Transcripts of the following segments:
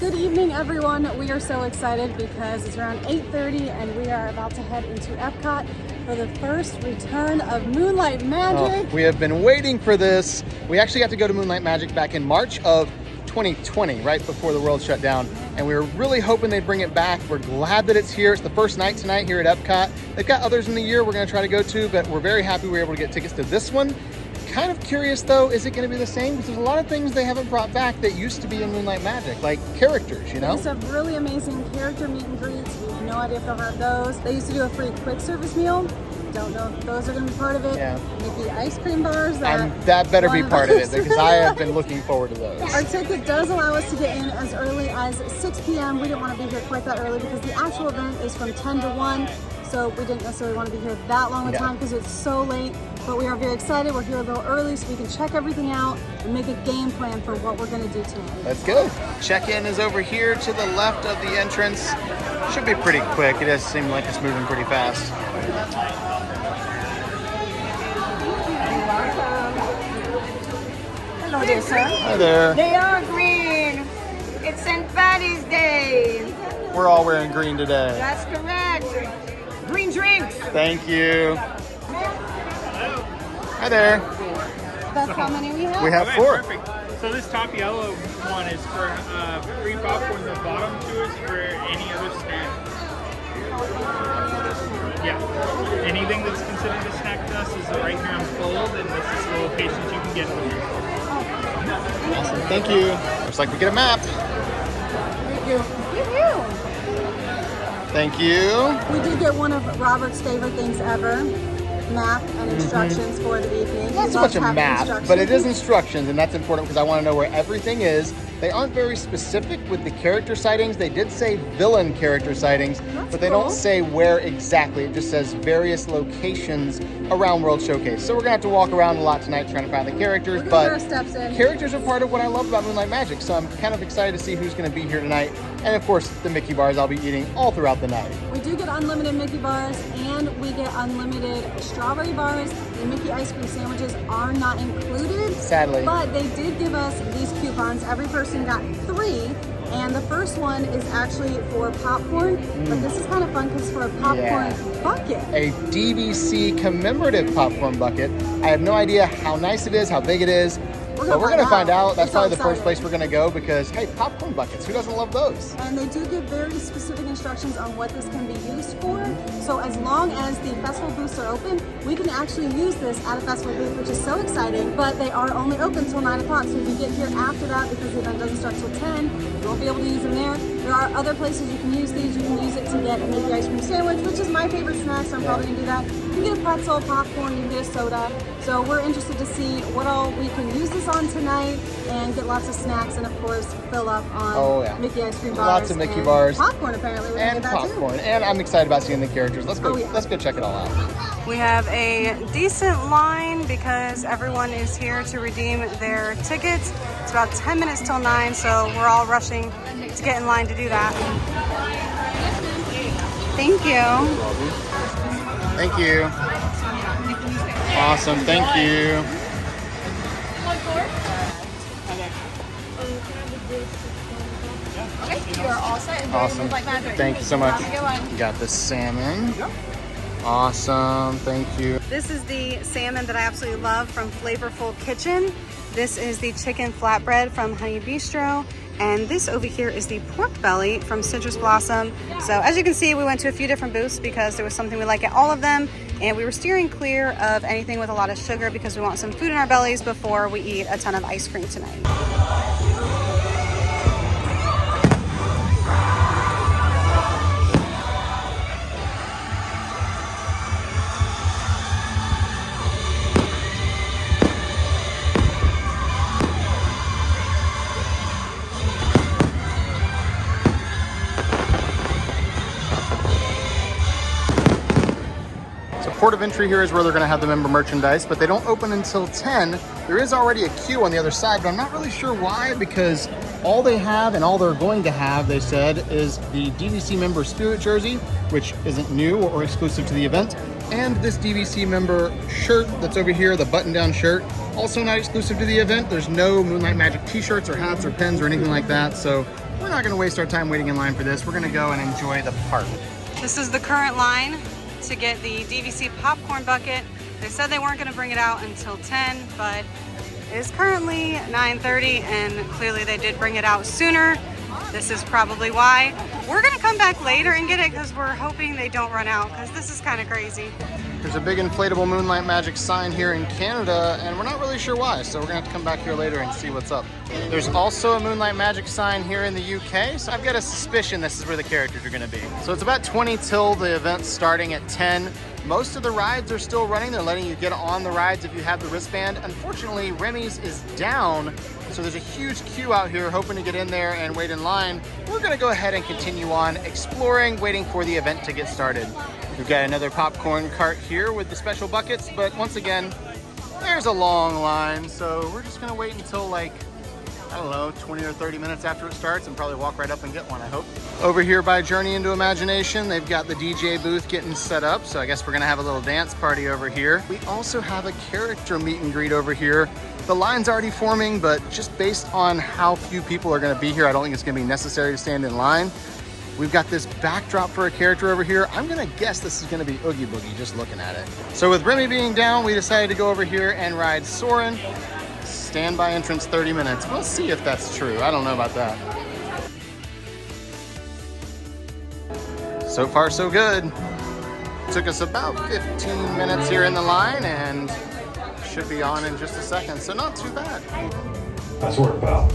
Good evening, everyone. We are so excited because it's around 8:30 and we are about to head into Epcot for the first return of Moonlight Magic. Oh, we have been waiting for this. We actually got to go to Moonlight Magic back in March of 2020, right before the world shut down. And we were really hoping they'd bring it back. We're glad that it's here. It's the first night tonight here at Epcot. They've got others in the year we're going to try to go to, but we're very happy we were able to get tickets to this one. Kind of curious though, is it going to be the same? Because there's a lot of things they haven't brought back that used to be in Moonlight Magic, like characters, you know? They used to have really amazing character meet and greets. We have no idea if they'll have those. They used to do a free quick service meal. Don't know if those are going to be part of it. Yeah. Maybe ice cream bars. That better be part of it because I have been looking forward to those. Our ticket does allow us to get in as early as 6 p.m. We didn't want to be here quite that early because the actual event is from 10 to 1. So we didn't necessarily want to be here that long a time because it's so late. But we are very excited. We're here a little early so we can check everything out and make a game plan for what we're going to do tonight. Let's go. Check-in is over here to the left of the entrance. Should be pretty quick. It does seem like it's moving pretty fast. Hello there, sir. Hi there. They are green. It's St. Patty's Day. We're all wearing green today. That's correct. Green drinks. Thank you. Hi there. That's how many we have? We have Okay, 4. Perfect. So this top yellow one is for free popcorn. The bottom 2 is for any other snack. Yeah. Anything that's considered a snack to us is right here on Fold, and this is the locations you can get them in. Awesome. Thank you. Looks like we get a map. Thank you. Thank you. We did get one of Robert's favorite things ever. Map and instructions for the evening. Not so much a map, but it is instructions, and that's important because I want to know where everything is. They aren't very specific with the character sightings. They did say villain character sightings, but they don't say where exactly. It just says various locations around World Showcase. So we're gonna have to walk around a lot tonight trying to find the characters, but characters are part of what I love about Moonlight Magic, so I'm kind of excited to see who's gonna be here tonight. And of course, the Mickey bars I'll be eating all throughout the night. We do get unlimited Mickey bars and we get unlimited strawberry bars. The Mickey ice cream sandwiches are not included. Sadly. But they did give us these coupons. Every person got 3. And the first one is actually for popcorn. But this is kind of fun because it's for a popcorn bucket. A DVC commemorative popcorn bucket. I have no idea how nice it is, how big it is. But we're going to find out. That's probably the first place we're going to go because, hey, popcorn buckets. Who doesn't love those? And they do give very specific instructions on what this can be used for. So as long as the festival booths are open, we can actually use this at a festival booth, which is so exciting. But they are only open till 9 o'clock. So if you get here after that, because the event doesn't start till 10, you won't be able to use them there. There are other places you can use these. You can use it to get a Mickey ice cream sandwich, which is my favorite snack, so I'm probably going to do that. You can get a pretzel, popcorn, you can get a soda. So we're interested to see what all we can use this on tonight and get lots of snacks and, of course, fill up on Mickey ice cream bars. Lots of Mickey bars. Popcorn, apparently. We're gonna get that popcorn. Too. And I'm excited about seeing the characters. Let's go. Let's go check it all out. We have a decent line because everyone is here to redeem their tickets. It's about 10 minutes till 9, so we're all rushing to get in line to do that. Thank you. Thank you. Awesome. Thank you. You are all set. Awesome. Thank you so much. You got the salmon. Awesome. Thank you. This is the salmon that I absolutely love from Flavorful Kitchen. This is the chicken flatbread from Honey Bistro. And this over here is the pork belly from Citrus Blossom. So as you can see, we went to a few different booths because there was something we like at all of them. And we were steering clear of anything with a lot of sugar because we want some food in our bellies before we eat a ton of ice cream tonight. Port of entry here is where they're going to have the member merchandise, but they don't open until 10. There is already a queue on the other side, but I'm not really sure why, because all they have and all they're going to have, they said, is the DVC member spirit jersey, which isn't new or exclusive to the event, and this DVC member shirt that's over here, the button-down shirt, also not exclusive to the event. There's no Moonlight Magic t-shirts or hats or pens or anything like that, so we're not gonna waste our time waiting in line for this. We're gonna go and enjoy the park. This is the current line to get the DVC popcorn bucket. They said they weren't gonna bring it out until 10, but it is currently 9:30 and clearly they did bring it out sooner. This is probably why. We're gonna come back later and get it because we're hoping they don't run out because this is kind of crazy. There's a big inflatable Moonlight Magic sign here in Canada, and we're not really sure why, so we're gonna have to come back here later and see what's up. There's also a Moonlight Magic sign here in the UK, so I've got a suspicion this is where the characters are gonna be. So it's about 20 till the event's starting at 10. Most of the rides are still running. They're letting you get on the rides if you have the wristband. Unfortunately, Remy's is down, so there's a huge queue out here hoping to get in there and wait in line. We're gonna go ahead and continue on exploring, waiting for the event to get started. We've got another popcorn cart here with the special buckets, but once again, there's a long line, so we're just gonna wait until like, I don't know, 20 or 30 minutes after it starts and probably walk right up and get one, I hope. Over here by Journey into Imagination, they've got the DJ booth getting set up, so I guess we're gonna have a little dance party over here. We also have a character meet and greet over here. The line's already forming, but just based on how few people are gonna be here, I don't think it's gonna be necessary to stand in line. We've got this backdrop for a character over here. I'm gonna guess this is gonna be Oogie Boogie, just looking at it. So with Remy being down, we decided to go over here and ride Soarin'. Standby entrance 30 minutes. We'll see if that's true. I don't know about that. So far, so good. Took us about 15 minutes here in the line and should be on in just a second. So not too bad. Nice work, pal.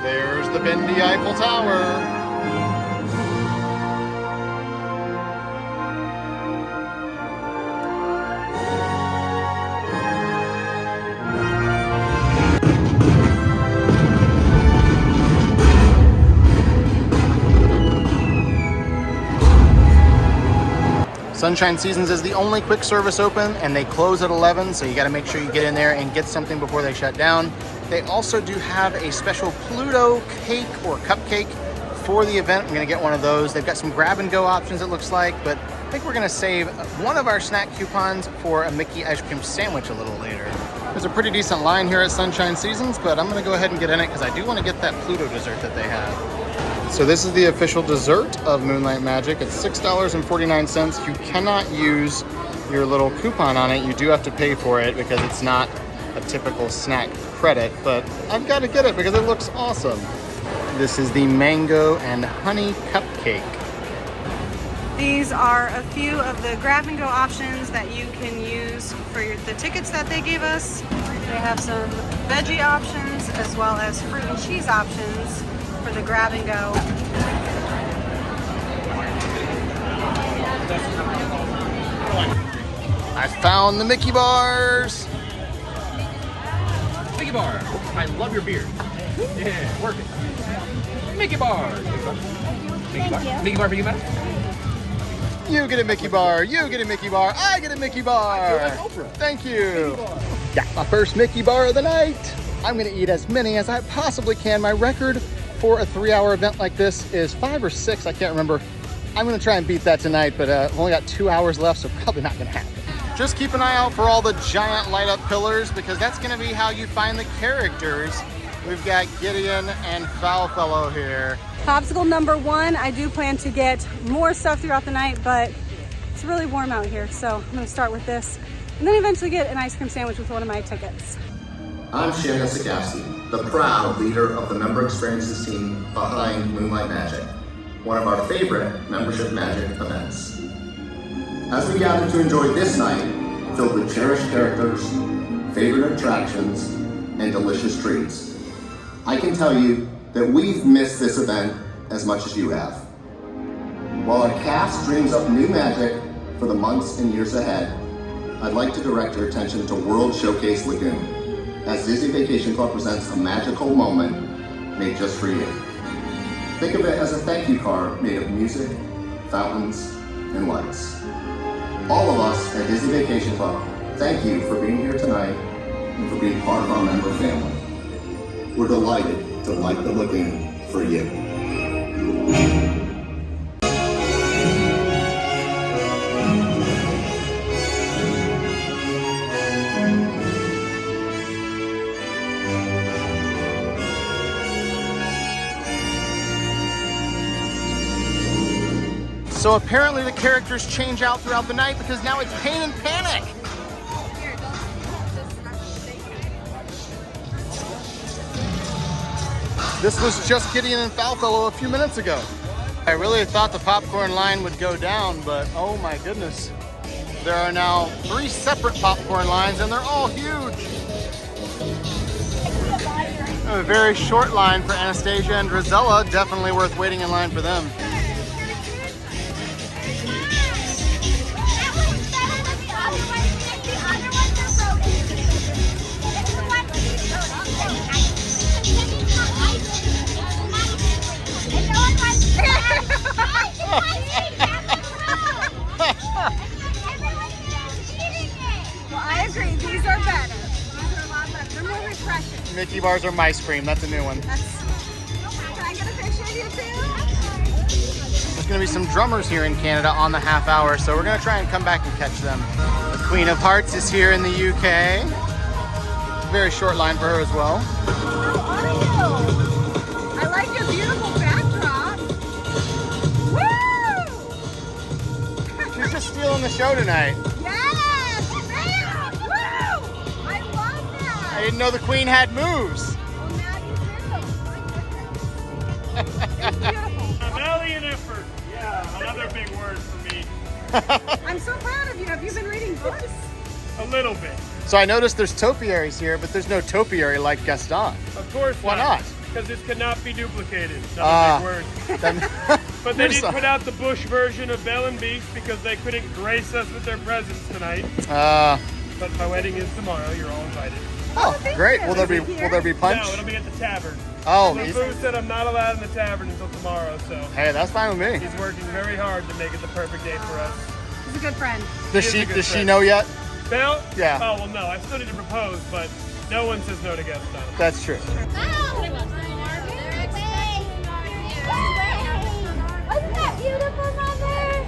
There's the bendy Eiffel Tower. Sunshine Seasons is the only quick service open and they close at 11, so you gotta make sure you get in there and get something before they shut down. They also do have a special Pluto cake or cupcake for the event. I'm gonna get one of those. They've got some grab and go options, it looks like, but I think we're gonna save one of our snack coupons for a Mickey ice cream sandwich a little later. There's a pretty decent line here at Sunshine Seasons, but I'm gonna go ahead and get in it because I do wanna get that Pluto dessert that they have. So this is the official dessert of Moonlight Magic. It's $6.49. You cannot use your little coupon on it. You do have to pay for it because it's not a typical snack credit, but I've got to get it because it looks awesome. This is the mango and honey cupcake. These are a few of the grab and go options that you can use for the tickets that they gave us. They have some veggie options as well as fruit and cheese options for the grab and go. I found the Mickey bars. Mickey bar. I love your beard. Yeah, work it. Mickey bar. Mickey bar. Mickey bar for you, man. You get a Mickey bar. You get a Mickey bar. I get a Mickey bar. Thank you. Got my first Mickey bar of the night. I'm gonna eat as many as I possibly can. My record for a 3-hour event like this is 5 or 6, I can't remember. I'm gonna try and beat that tonight, but I've only got 2 hours left, so probably not gonna happen. Just keep an eye out for all the giant light up pillars because that's gonna be how you find the characters. We've got Gideon and Foulfellow here. Popsicle number 1. I do plan to get more stuff throughout the night, but it's really warm out here, so I'm gonna start with this and then eventually get an ice cream sandwich with one of my tickets. I'm Shannon Sakowski, the proud leader of the member experiences team behind Moonlight Magic, one of our favorite membership magic events. As we gather to enjoy this night, filled with cherished characters, favorite attractions, and delicious treats, I can tell you that we've missed this event as much as you have. While our cast dreams up new magic for the months and years ahead, I'd like to direct your attention to World Showcase Lagoon, as Disney Vacation Club presents a magical moment made just for you. Think of it as a thank you card made of music, fountains, and lights. All of us at Disney Vacation Club, thank you for being here tonight and for being part of our member family. We're delighted to light the lagoon for you. So apparently the characters change out throughout the night because now it's Pain and Panic. This was just Gideon and Falfellow a few minutes ago. I really thought the popcorn line would go down, but oh my goodness. There are now 3 separate popcorn lines and they're all huge. A very short line for Anastasia and Drizella, definitely worth waiting in line for them. Well, I agree. These are better. These are a lot better. They're more refreshing. Mickey bars are mice cream, that's a new one. Can I get a picture of you too? There's gonna be some drummers here in Canada on the half hour, so we're gonna try and come back and catch them. The Queen of Hearts is here in the UK. Very short line for her as well. How are you? I like your beautiful backdrop. Woo! She's just stealing the show tonight. Yes! Man! Woo! I love that! I didn't know the Queen had moves. Well, now you do. My goodness. It's beautiful. Valiant effort. Yeah, another big word for me. I'm so proud of you. Have you been reading books? A little bit. So I noticed there's topiaries here, but there's no topiary like Gaston. Of course Why not? Because this cannot be duplicated. Another big word. But they did put out the Bush version of Belle and Beast because they couldn't grace us with their presence tonight. But my wedding is tomorrow. You're all invited. Oh, great. Will there be punch? No, it'll be at the tavern. Oh, The booth said I'm not allowed in the tavern until tomorrow, so hey, that's fine with me. he's working very hard to make it the perfect day for us. He's a good friend. Does He is a good she friend. know yet? Belle? Yeah. Oh, well, no. I still need to propose, but no one says no to Gaston. That's true. Isn't that beautiful, Mother?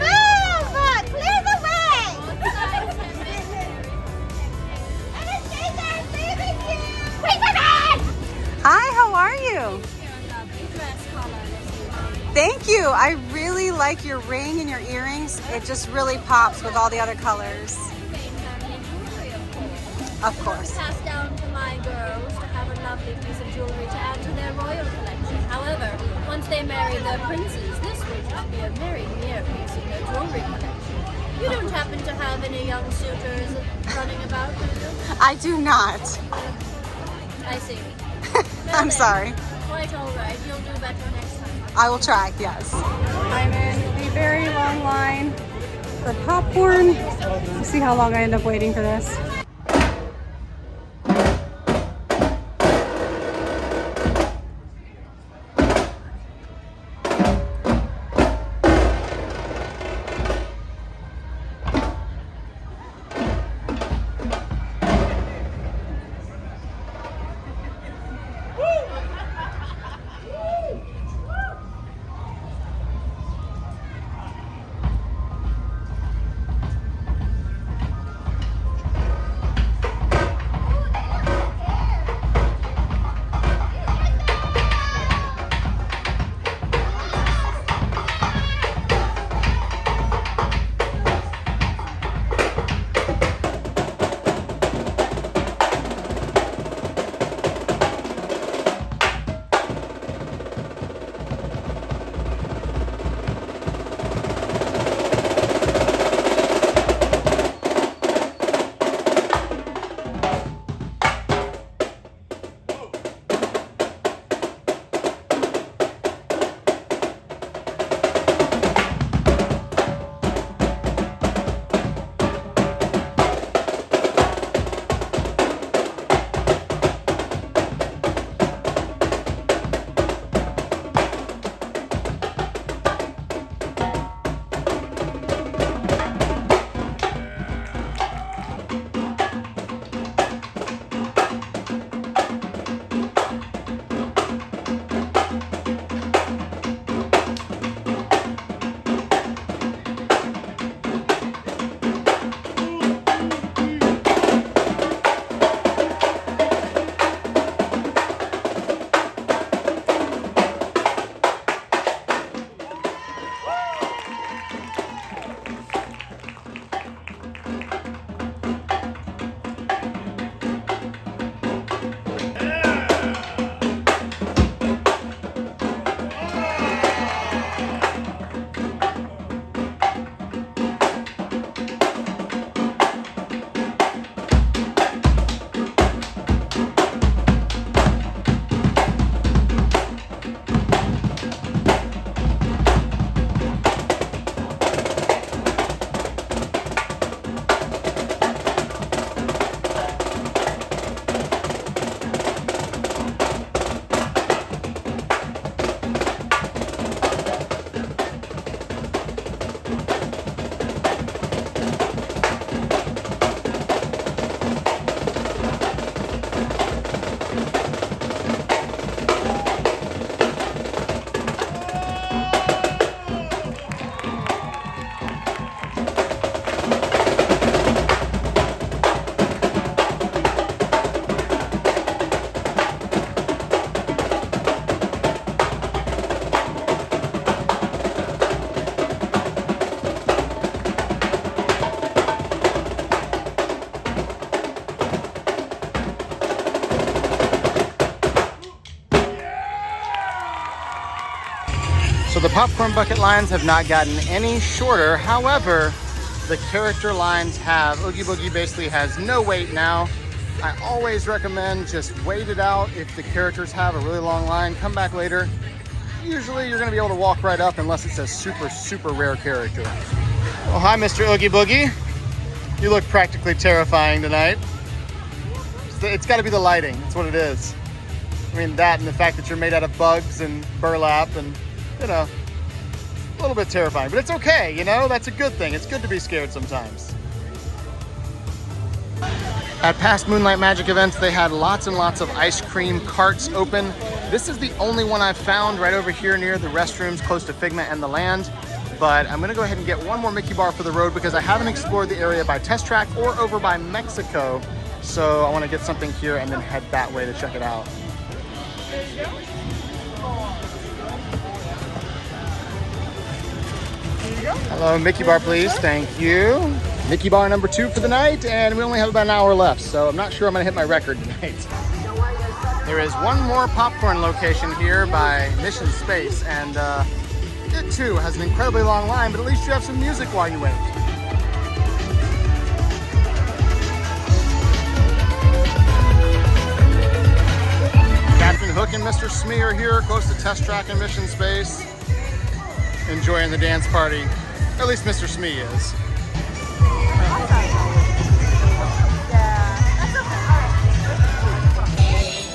Move! Clear the way! Hi, how are you? Thank you. I really like your ring and your earrings. It just really pops with all the other colors. Of course. Passed down to my girls to have a lovely piece of jewelry to add to their royal collection. However, once they marry their princes, this will just be a very mere piece in their jewelry collection. You don't happen to have any young suitors running about, do you? I do not. I see. I'm sorry. Quite all right. You'll do better next time. I will try, yes. I'm in the very long line for popcorn. Let's see how long I end up waiting for this. So the popcorn bucket lines have not gotten any shorter. However, the character lines have. Oogie Boogie basically has no wait now. I always recommend just wait it out. If the characters have a really long line, come back later. Usually you're gonna be able to walk right up unless it's a super, super rare character. Oh, hi, Mr. Oogie Boogie. You look practically terrifying tonight. It's gotta be the lighting, that's what it is. I mean, that and the fact that you're made out of bugs and burlap and, you know, a little bit terrifying, but it's okay, you know? That's a good thing. It's good to be scared sometimes. At past Moonlight Magic events, they had lots and lots of ice cream carts open. This is the only one I've found right over here near the restrooms close to Figment and the Land. But I'm gonna go ahead and get one more Mickey bar for the road because I haven't explored the area by Test Track or over by Mexico. So I wanna get something here and then head that way to check it out. Hello, Mickey bar, please. Thank you. Mickey bar number 2 for the night, and we only have about an hour left, so I'm not sure I'm gonna hit my record tonight. There is one more popcorn location here by Mission Space, and it too has an incredibly long line, but at least you have some music while you wait. Captain Hook and Mr. Smee are here, close to Test Track and Mission Space, enjoying the dance party. Or at least Mr. Smee is.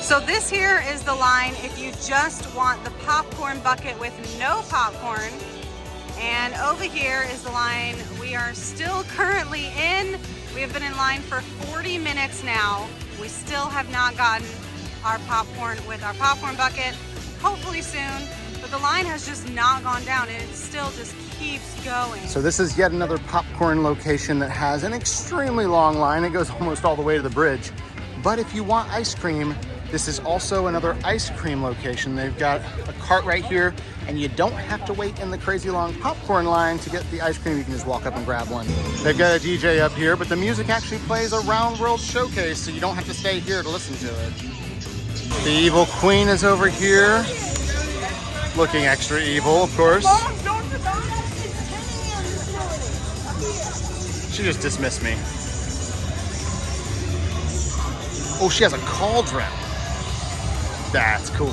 So this here is the line if you just want the popcorn bucket with no popcorn. And over here is the line we are still currently in. We have been in line for 40 minutes now. We still have not gotten our popcorn with our popcorn bucket. Hopefully soon, but the line has just not gone down and it still just keeps going. So this is yet another popcorn location that has an extremely long line. It goes almost all the way to the bridge. But if you want ice cream, this is also another ice cream location. They've got a cart right here, and you don't have to wait in the crazy long popcorn line to get the ice cream. You can just walk up and grab one. They've got a DJ up here, but the music actually plays a round world showcase, so you don't have to stay here to listen to it. The Evil Queen is over here, looking extra evil, of course. She just dismissed me. Oh, she has a cauldron. That's cool.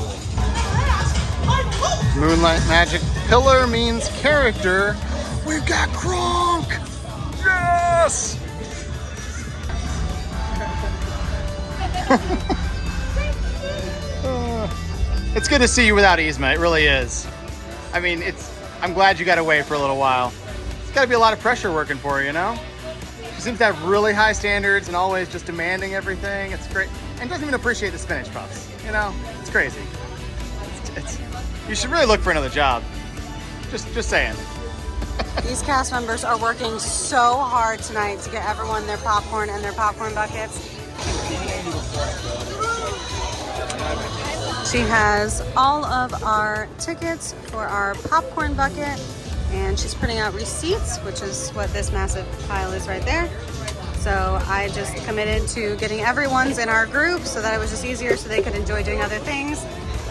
Moonlight Magic pillar means character. We've got Kronk! Yes! It's good to see you without Yzma, it really is. I mean, I'm glad you got away for a little while. It's gotta be a lot of pressure working for her, you know? She seems to have really high standards and always just demanding everything. It's great. And doesn't even appreciate the spinach puffs. You know, it's crazy. You should really look for another job. Just saying. These cast members are working so hard tonight to get everyone their popcorn and their popcorn buckets. She has all of our tickets for our popcorn bucket, and she's printing out receipts, which is what this massive pile is right there. So I just committed to getting everyone's in our group so that it was just easier so they could enjoy doing other things.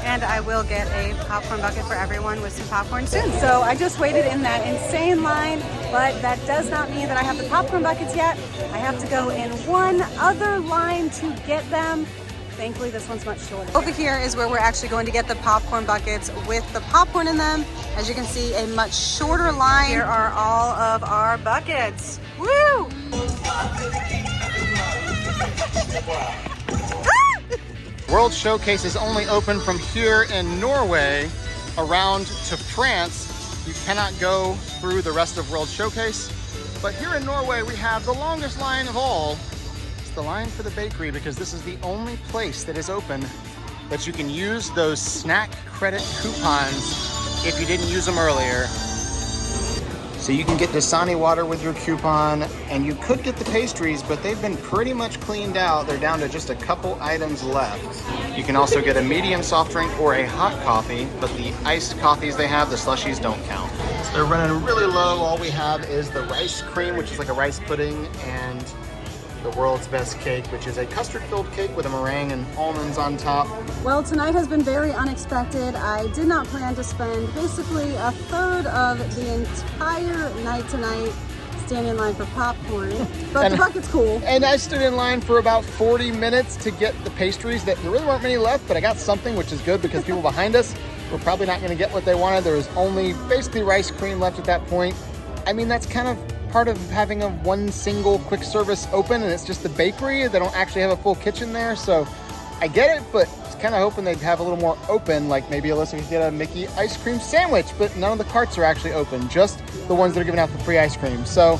And I will get a popcorn bucket for everyone with some popcorn soon. So I just waited in that insane line, but that does not mean that I have the popcorn buckets yet. I have to go in one other line to get them. Thankfully, this one's much shorter. Over here is where we're actually going to get the popcorn buckets with the popcorn in them. As you can see, a much shorter line. Here are all of our buckets. Woo! World Showcase is only open from here in Norway around to France. You cannot go through the rest of World Showcase. But here in Norway, we have the longest line of all. It's the line for the bakery because this is the only place that is open that you can use those snack credit coupons if you didn't use them earlier. So you can get Dasani water with your coupon, and you could get the pastries, but they've been pretty much cleaned out. They're down to just a couple items left. You can also get a medium soft drink or a hot coffee, but the iced coffees they have, the slushies, don't count. So they're running really low. All we have is the rice cream, which is like a rice pudding, and the world's best cake, which is a custard-filled cake with a meringue and almonds on top. Well, tonight has been very unexpected. I did not plan to spend basically a third of the entire night tonight standing in line for popcorn, but the bucket's cool. And I stood in line for about 40 minutes to get the pastries. There really weren't many left, but I got something, which is good because people behind us were probably not going to get what they wanted. There was only basically rice cream left at that point. I mean, that's kind of part of having a one single quick service open, and it's just the bakery. They don't actually have a full kitchen there, so I get it, but I was kind of hoping they'd have a little more open, like maybe Alyssa could get a Mickey ice cream sandwich, but none of the carts are actually open, just the ones that are giving out the free ice cream. So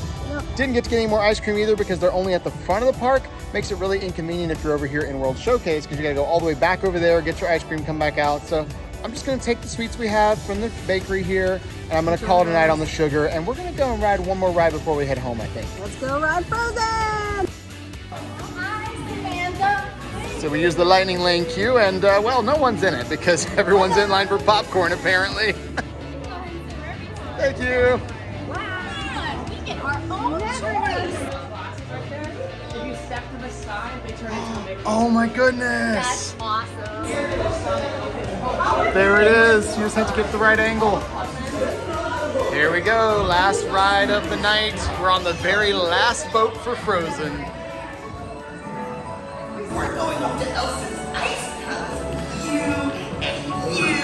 didn't get to get any more ice cream either because they're only at the front of the park. Makes it really inconvenient if you're over here in World Showcase because you gotta go all the way back over there, get your ice cream, come back out. So I'm just gonna take the sweets we have from the bakery here, and I'm gonna call it a night on the sugar, and we're gonna go and ride one more ride before we head home, I think. Let's go ride Frozen! So we use the lightning lane queue, and well, no one's in it because everyone's in line for popcorn apparently. Thank you. Wow, we get our own choice. If you step to the side, they turn into a Mickey. Oh my goodness. That's awesome. There it is. You just have to get the right angle. Here we go. Last ride of the night. We're on the very last boat for Frozen. We're going up to Elsa's ice house. You and you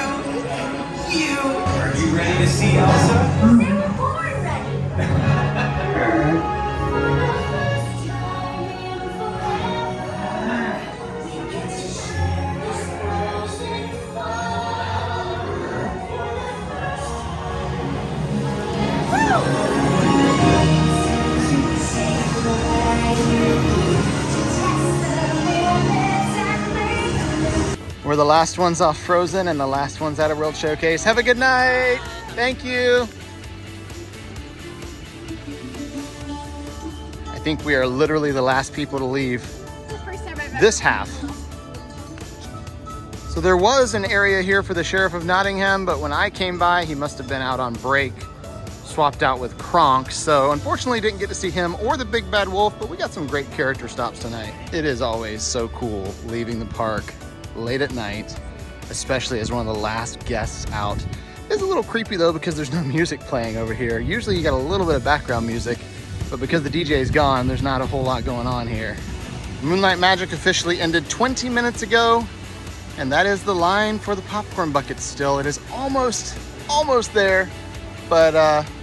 and you. Are you ready to see Elsa? They were born ready. We're the last ones off Frozen and the last ones out of World Showcase. Have a good night. Thank you. I think we are literally the last people to leave this half. So there was an area here for the Sheriff of Nottingham, but when I came by, he must have been out on break, swapped out with Kronk. So unfortunately didn't get to see him or the Big Bad Wolf, but we got some great character stops tonight. It is always so cool leaving the park late at night, especially as one of the last guests out. It's a little creepy though because there's no music playing over here. Usually you got a little bit of background music, but because the DJ is gone, there's not a whole lot going on here. Moonlight Magic officially ended 20 minutes ago, and that is the line for the popcorn bucket still. It is almost there, but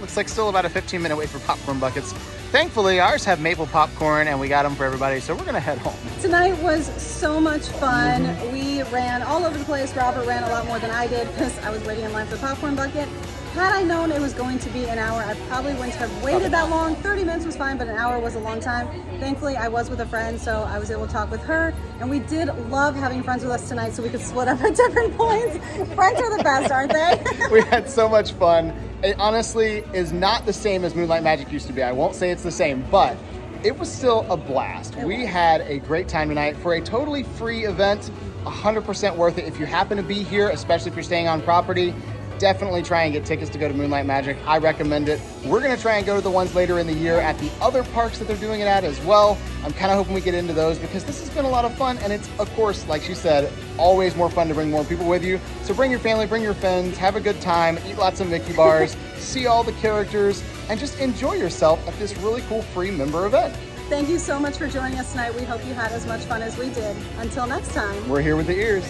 looks like still about a 15-minute wait for popcorn buckets. Thankfully, ours have maple popcorn and we got them for everybody, so we're gonna head home. Tonight was so much fun. We ran all over the place. Robert ran a lot more than I did because I was waiting in line for the popcorn bucket. Had I known it was going to be an hour, I probably wouldn't have waited that long. 30 minutes was fine, but an hour was a long time. Thankfully, I was with a friend, so I was able to talk with her. And we did love having friends with us tonight so we could split up at different points. Friends are the best, aren't they? We had so much fun. It honestly is not the same as Moonlight Magic used to be. I won't say it's the same, but it was still a blast. We had a great time tonight for a totally free event, 100% worth it. If you happen to be here, especially if you're staying on property, definitely try and get tickets to go to Moonlight Magic. I recommend it. We're gonna try and go to the ones later in the year at the other parks that they're doing it at as well. I'm kind of hoping we get into those because this has been a lot of fun, and it's, of course, like she said, always more fun to bring more people with you. So bring your family, bring your friends, have a good time, eat lots of Mickey bars, see all the characters, and just enjoy yourself at this really cool free member event. Thank you so much for joining us tonight. We hope you had as much fun as we did. Until next time. We're here with the ears.